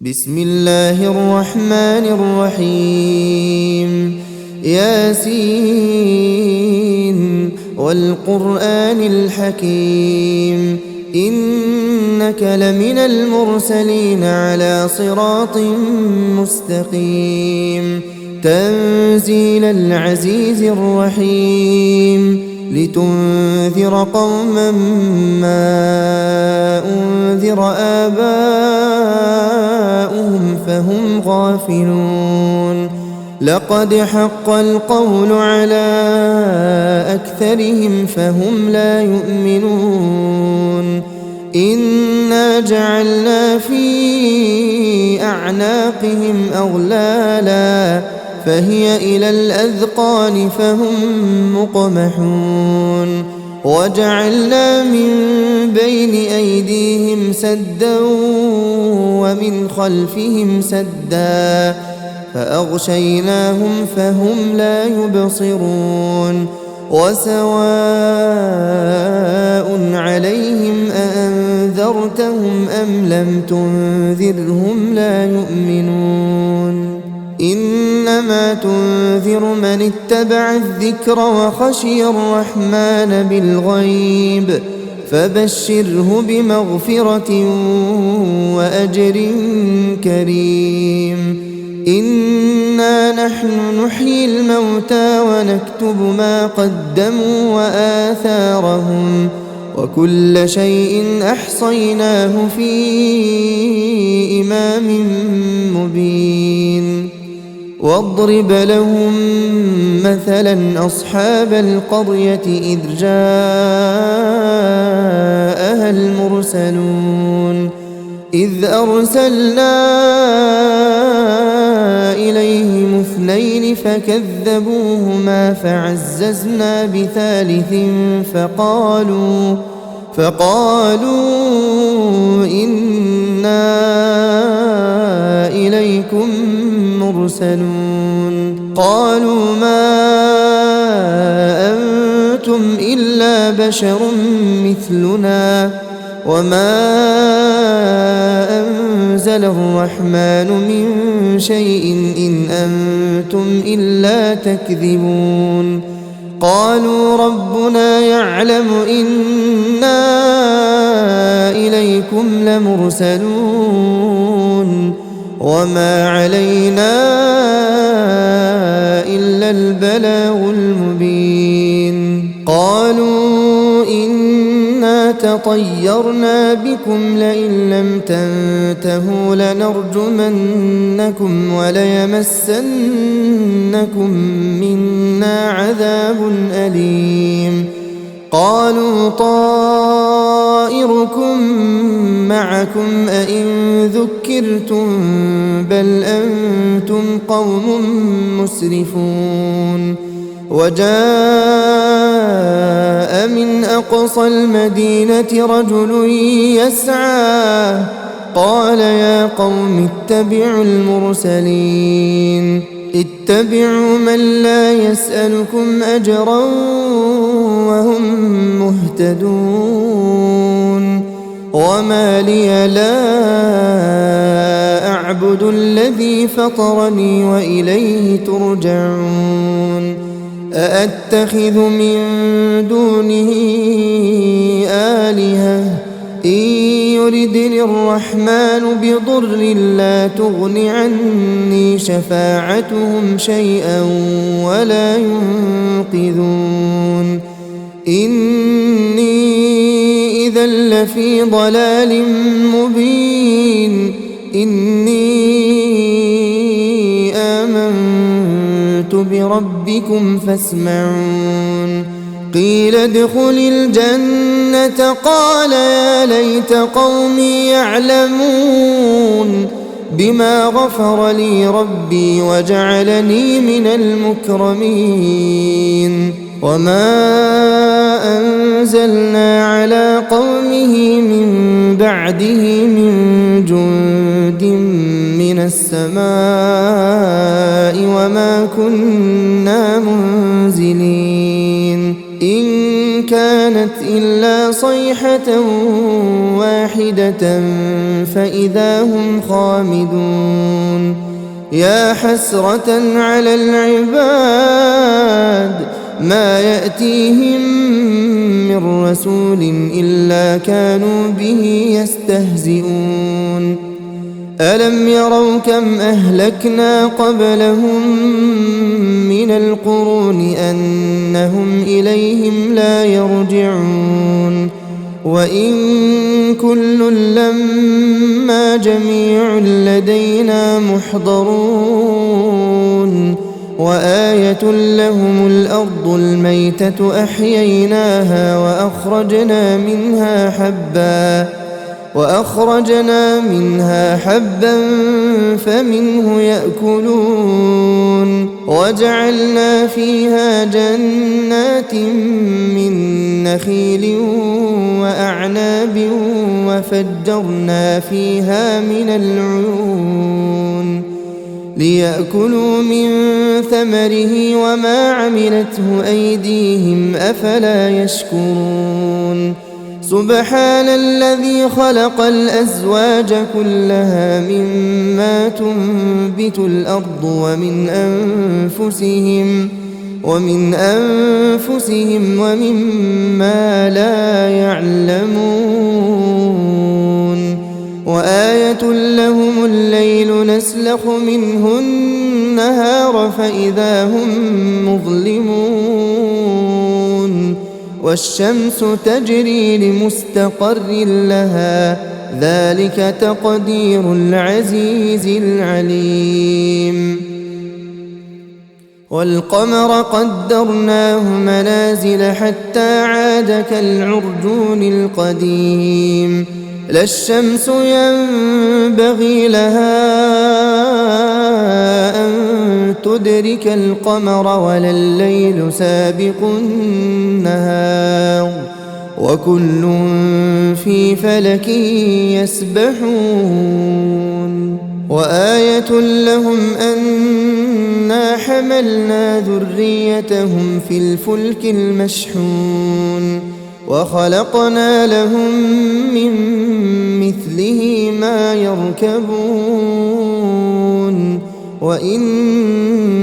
بسم الله الرحمن الرحيم ياسين والقرآن الحكيم إنك لمن المرسلين على صراط مستقيم تنزيل العزيز الرحيم لتنذر قوما ما أنذر آباؤهم فهم غافلون لقد حق القول على أكثرهم فهم لا يؤمنون إنا جعلنا في أعناقهم أغلالا فهي إلى الأذقان فهم مقمحون وجعلنا من بين أيديهم سدا ومن خلفهم سدا فأغشيناهم فهم لا يبصرون وسواء عليهم أأنذرتهم أم لم تنذرهم لا يؤمنون إنما تنذر من اتبع الذكر وخشي الرحمن بالغيب فبشره بمغفرة وأجر كريم إنا نحن نحيي الموتى ونكتب ما قدموا وآثارهم وكل شيء أحصيناه في إمام مبين واضرب لهم مثلا أصحاب القرية إذ جاءها المرسلون إذ أرسلنا إليهم اثنين فكذبوهما فعززنا بثالث فقالوا إنا إليكم مرسلون قالوا ما أنتم إلا بشر مثلنا وما أنزل الرحمن من شيء إن أنتم إلا تكذبون قالوا ربنا يعلم إنا إليكم لمرسلون وما علينا إلا البلاغ المبين قالوا إنا تطيرنا بكم لئن لم تنتهوا لنرجمنكم وليمسنكم منا عذاب أليم قالوا طائركم معكم أئن ذكرتم بل أنتم قوم مسرفون وجاء من أقصى المدينة رجل يسعى قال يا قوم اتبعوا المرسلين اتبعوا من لا يسألكم أجرا وهم مهتدون وما لي لا أعبد الذي فطرني وإليه ترجعون أأتخذ من دونه آلهة إن يردني الرحمن بضر لا تغن عني شفاعتهم شيئا ولا ينقذون إني إذا لفي ضلال مبين إني آمنت بربكم فاسمعون قيل ادخل الجنة قال يا ليت قومي يعلمون بما غفر لي ربي وجعلني من المكرمين وما أنزلنا على قومه من بعده من جند من السماء وما كنا منزلين إن كانت إلا صيحة واحدة فإذا هم خامدون يا حسرة على العباد ما يأتيهم من رسول إلا كانوا به يستهزئون ألم يروا كم أهلكنا قبلهم من القرون أنهم إليهم لا يرجعون وإن كل لما جميع لدينا محضرون وآية لهم الأرض الميتة أحييناها وأخرجنا منها حبا فمنه يأكلون وجعلنا فيها جنات من نخيل وأعناب وفجرنا فيها من العيون ليأكلوا من ثمره وما عملته أيديهم أفلا يشكرون سبحان الذي خلق الأزواج كلها مما تنبت الأرض ومن أنفسهم ومما لا يعلمون وآية لهم الليل نسلخ منه النهار فإذا هم مظلمون والشمس تجري لمستقر لها ذلك تقدير العزيز العليم والقمر قدرناه منازل حتى عاد كالعرجون القديم لا الشمس ينبغي لها أن تدرك القمر ولا الليل سابق النهار وكل في فلك يسبحون وآية لهم أنا حملنا ذريتهم في الفلك المشحون وخلقنا لهم من مثله ما يركبون وإن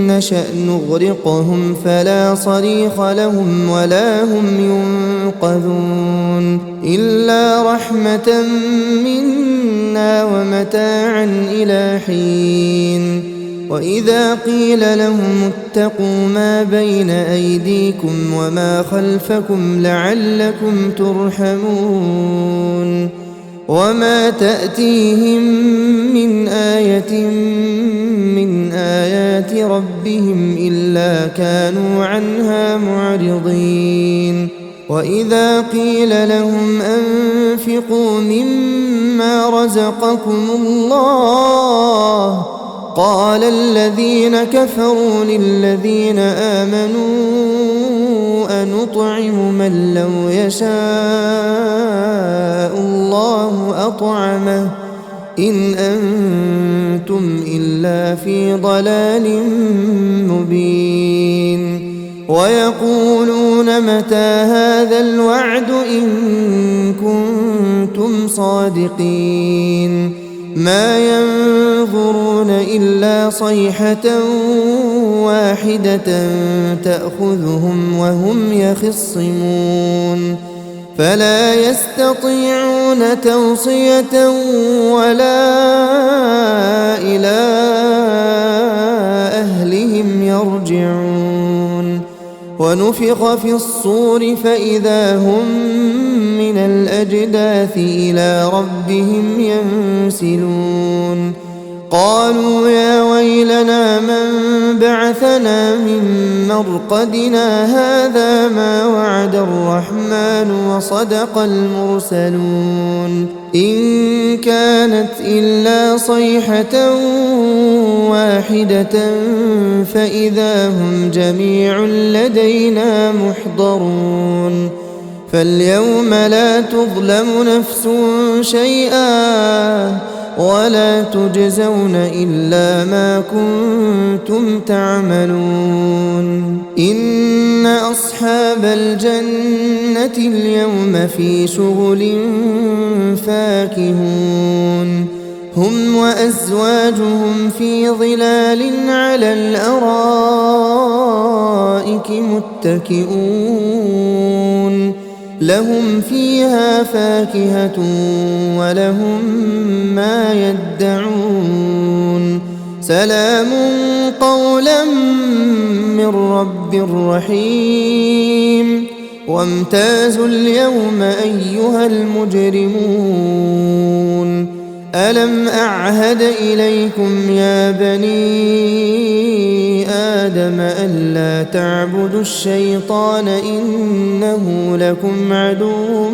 نشأ نغرقهم فلا صريخ لهم ولا هم ينقذون إلا رحمة منا ومتاعا إلى حين وإذا قيل لهم اتقوا ما بين أيديكم وما خلفكم لعلكم ترحمون وما تأتيهم من آية من آيات ربهم إلا كانوا عنها معرضين وإذا قيل لهم أنفقوا مما رزقكم الله قال الذين كفروا للذين آمنوا أنطعم من لو يشاء الله أطعمه إن أنتم إلا في ضلال مبين ويقولون متى هذا الوعد إن كنتم صادقين ما ينظرون إلا صيحة واحدة تأخذهم وهم يخصمون فلا يستطيعون توصية ولا إلى أهلهم يرجعون ونفخ في الصور فإذا هم من الأجداث إلى ربهم ينسلون قالوا يا ويلنا من بعثنا من مرقدنا هذا ما وعد الرحمن وصدق المرسلون إن كانت إلا صيحة واحدة فإذا هم جميع لدينا محضرون فاليوم لا تظلم نفس شيئا ولا تجزون إلا ما كنتم تعملون إن أصحاب الجنة اليوم في شغل فاكهون هم وأزواجهم في ظلال على الأرائك متكئون لهم فيها فاكهة ولهم ما يدعون سلام قولا من رب رحيم وامتازوا اليوم أيها المجرمون ألم أعهد إليكم يا بني آدم ألا تعبدوا الشيطان إنه لكم عدو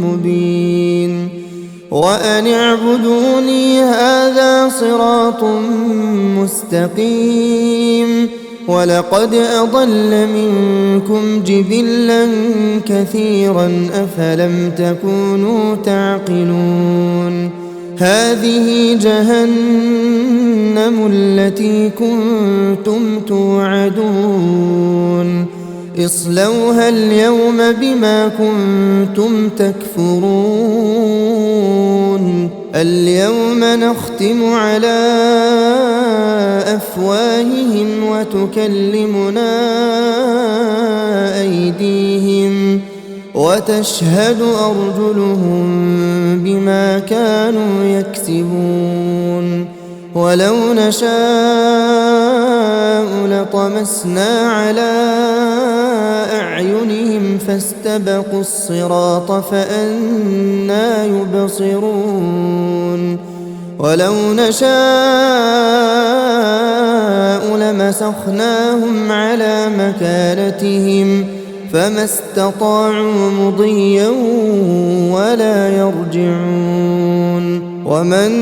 مبين وأن اعبدوني هذا صراط مستقيم ولقد أضل منكم جبلا كثيرا أفلم تكونوا تعقلون هذه جهنم التي كنتم توعدون اصلوها اليوم بما كنتم تكفرون اليوم نختم على أفواههم وتكلمنا أيديهم وتشهد أرجلهم بما كانوا يكسبون ولو نشاء لطمسنا على أعينهم فاستبقوا الصراط فأنى يبصرون ولو نشاء لمسخناهم على مكانتهم فما استطاعوا مضيا ولا يرجعون ومن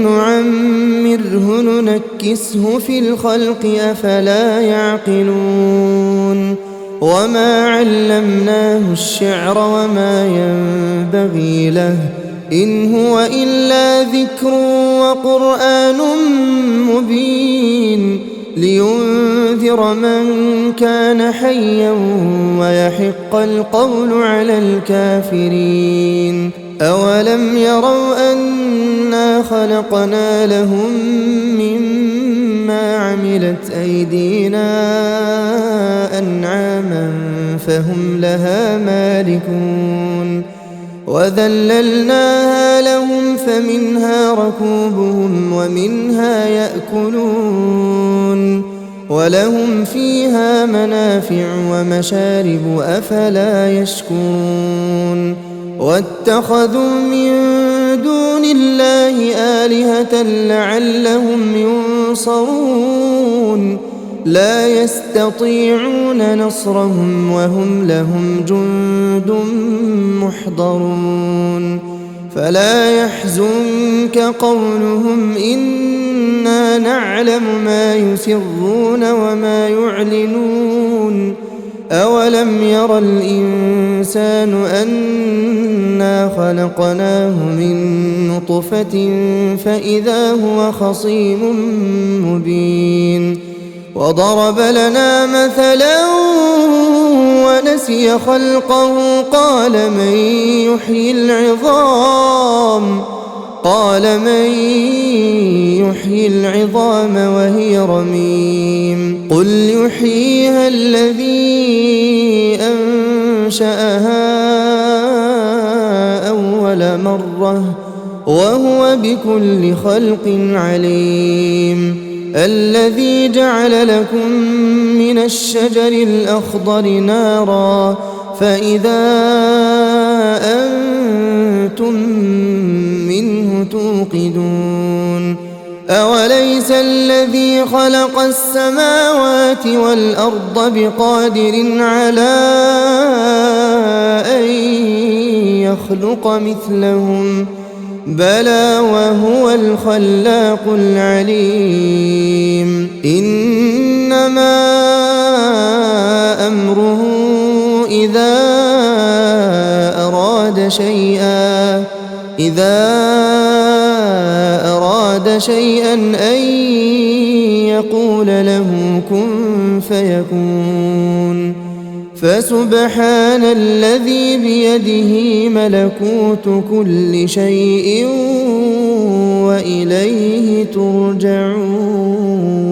نعمره ننكسه في الخلق أفلا يعقلون وما علمناه الشعر وما ينبغي له إن هو إلا ذكر وقرآن مبين لينذر من كان حيا ويحق القول على الكافرين أولم يروا أنا خلقنا لهم مما عملت أيدينا أنعاما فهم لها مالكون وذللناها لهم فمنها ركوبهم ومنها يأكلون ولهم فيها منافع ومشارب أفلا يشكرون واتخذوا من دون الله آلهة لعلهم ينصرون لا يستطيعون نصرهم وهم لهم جند محضرون فلا يحزنك قولهم إنا نعلم ما يسرون وما يعلنون أولم ير الإنسان أنا خلقناه من نطفة فإذا هو خصيم مبين وضرب لنا مثلا ونسي خلقه قال من يحيي العظام وهي رميم قل يحييها الذي أنشأها أول مرة وهو بكل خلق عليم الذي جعل لكم من الشجر الأخضر نارا فإذا أنتم منه توقدون أوليس الذي خلق السماوات والأرض بقادر على أن يخلق مثلهم بلى وهو الخلاق العليم إنما أمره إذا أراد أراد شيئا أن يقول له كن فيكون فسبحان الذي بيده ملكوت كل شيء وإليه ترجعون